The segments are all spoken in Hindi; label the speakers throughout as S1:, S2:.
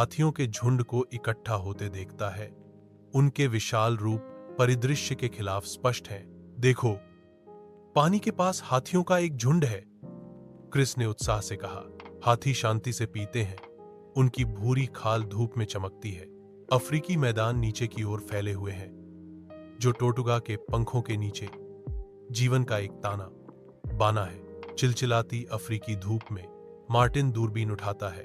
S1: हाथियों के झुंड को इकट्ठा होते देखता है। उनके विशाल रूप परिदृश्य के खिलाफ स्पष्ट है। देखो, पानी के पास हाथियों का एक झुंड है, क्रिस ने उत्साह से कहा। हाथी शांति से पीते हैं, उनकी भूरी खाल धूप में चमकती है। अफ्रीकी मैदान नीचे की ओर फैले हुए हैं, जो टोटुगा के पंखों के नीचे जीवन का एक ताना बाना है। चिलचिलाती अफ्रीकी धूप में मार्टिन दूरबीन उठाता है।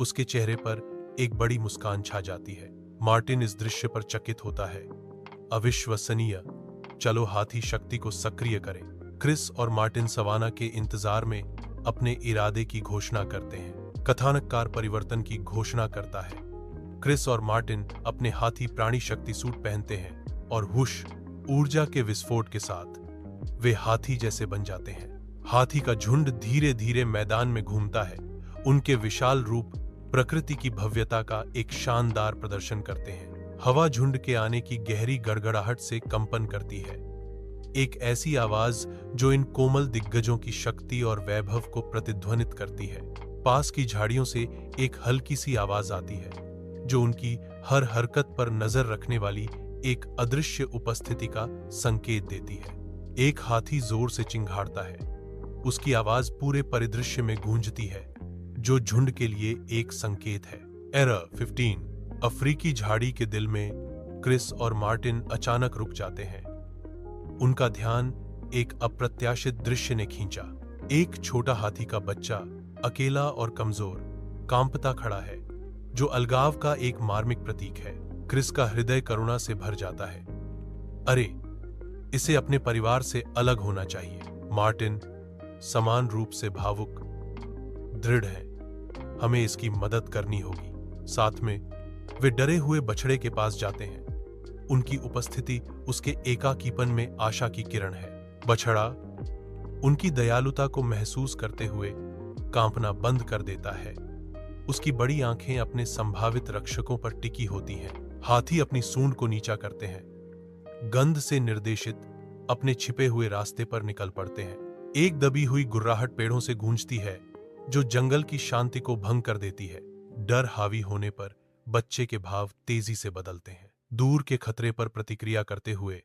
S1: उसके चेहरे पर एक बड़ी मुस्कान छा जाती है। मार्टिन इस दृश्य पर चकित होता है। अविश्वसनीय। चलो हाथी शक्ति को सक्रिय करें। क्रिस और मार्टिन सवाना के इंतजार में अपने इरादे की घोषणा करते हैं। कथानककार परिवर्तन की घोषणा करता है। क्रिस और मार्टिन अपने हाथी प्राणी शक्ति सूट पहनते हैं और हुश ऊर्जा के विस्फोट के साथ वे हाथी जैसे बन जाते हैं। हाथी का झुंड धीरे धीरे मैदान में घूमता है। उनके विशाल रूप प्रकृति की भव्यता का एक शानदार प्रदर्शन करते हैं। हवा झुंड के आने की गहरी गड़गड़ाहट से कंपन करती है, एक ऐसी आवाज जो इन कोमल दिग्गजों की शक्ति और वैभव को प्रतिध्वनित करती है। पास की झाड़ियों से एक हल्की सी आवाज आती है, जो उनकी हर हरकत पर नजर रखने वाली एक अदृश्य उपस्थिति का संकेत देती है। एक हाथी जोर से चिंघाड़ता है। उसकी आवाज पूरे परिदृश्य में गूंजती है, जो झुंड के लिए एक संकेत है। एरर 15। अफ्रीकी झाड़ी के दिल में क्रिस और मार्टिन अचानक रुक जाते हैं। उनका ध्यान एक अप्रत्याशित दृश्य ने खींचा। एक छोटा हाथी का बच्चा अकेला और कमजोर कांपता खड़ा है, जो अलगाव का एक मार्मिक प्रतीक है। क्रिस का हृदय करुणा से भर जाता है। अरे, इसे अपने परिवार से अलग होना चाहिए। मार्टिन समान रूप से भावुक दृढ़ है। हमें इसकी मदद करनी होगी। साथ में वे डरे हुए बछड़े के पास जाते हैं। उनकी उपस्थिति उसके एकाकीपन में आशा की किरण है। बछड़ा उनकी दयालुता को महसूस करते हुए कांपना बंद कर देता है। उसकी बड़ी आंखें अपने संभावित रक्षकों पर टिकी होती हैं। हाथी अपनी सूंड को नीचा करते हैं। गंध से निर्देशित अपने छिपे हुए रास्ते पर निकल पड़ते हैं। एक दबी हुई गुर्राहट पेड़ों से गूंजती है, जो जंगल की शांति को भंग कर देती है। डर हावी होने पर बच्चे के भाव तेजी से बदलते हैं। दूर के खतरे पर प्रतिक्रिया करते हुए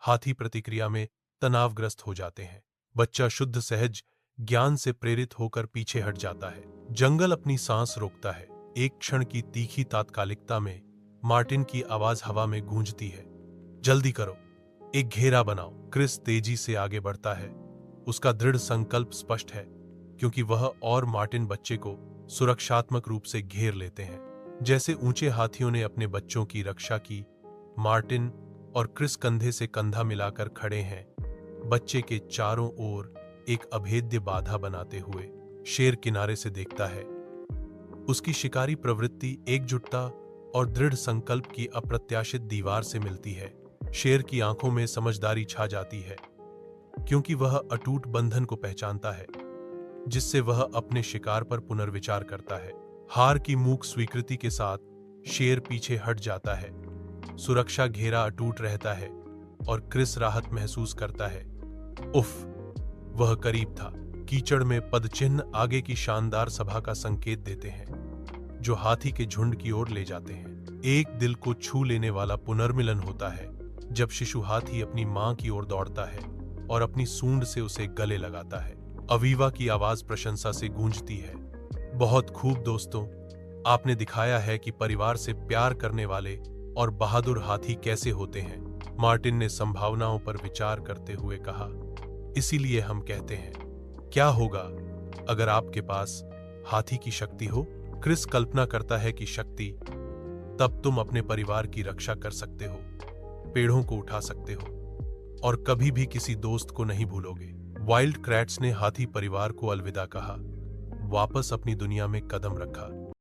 S1: हाथी प्रतिक्रिया में तनावग्रस्त हो जाते हैं। बच्चा शुद्ध सहज ज्ञान से प्रेरित होकर पीछे हट जाता है। जंगल अपनी सांस रोकता है। एक क्षण की तीखी तात्कालिकता में मार्टिन की आवाज हवा में गूंजती है। जल्दी करो, एक घेरा बनाओ। क्रिस तेजी से आगे बढ़ता है। उसका दृढ़ संकल्प स्पष्ट है, क्योंकि वह और मार्टिन बच्चे को सुरक्षात्मक रूप से घेर लेते हैं। जैसे ऊंचे हाथियों ने अपने बच्चों की रक्षा की, मार्टिन और क्रिस कंधे से कंधा मिलाकर खड़े हैं, बच्चे के चारों ओर एक अभेद्य बाधा बनाते हुए। शेर किनारे से देखता है। उसकी शिकारी प्रवृत्ति एकजुटता और दृढ़ संकल्प की अप्रत्याशित दीवार से मिलती है। शेर की आंखों में समझदारी छा जाती है, क्योंकि वह अटूट बंधन को पहचानता है, जिससे वह अपने शिकार पर पुनर्विचार करता है। हार की मूक स्वीकृति के साथ शेर पीछे हट जाता है। सुरक्षा घेरा अटूट रहता है और क्रिस राहत महसूस करता है। उफ, वह करीब था। कीचड़ में पदचिन्ह आगे की शानदार सभा का संकेत देते हैं, जो हाथी के झुंड की ओर ले जाते हैं। एक दिल को छू लेने वाला पुनर्मिलन होता है, जब शिशु हाथी अपनी मां की ओर दौड़ता है और अपनी सूंड से उसे गले लगाता है। अवीवा की आवाज प्रशंसा से गूंजती है। बहुत खूब दोस्तों, आपने दिखाया है कि परिवार से प्यार करने वाले और बहादुर हाथी कैसे होते हैं। मार्टिन ने संभावनाओं पर विचार करते हुए कहा। इसीलिए हम कहते हैं, क्या होगा अगर आपके पास हाथी की शक्ति हो? क्रिस कल्पना करता है कि शक्ति, तब तुम अपने परिवार की रक्षा कर सकते हो, पेड़ों को उठा सकते हो और कभी भी किसी दोस्त को नहीं भूलोगे। वाइल्ड क्रेट्स ने हाथी परिवार को अलविदा कहा, वापस अपनी दुनिया में कदम रखा।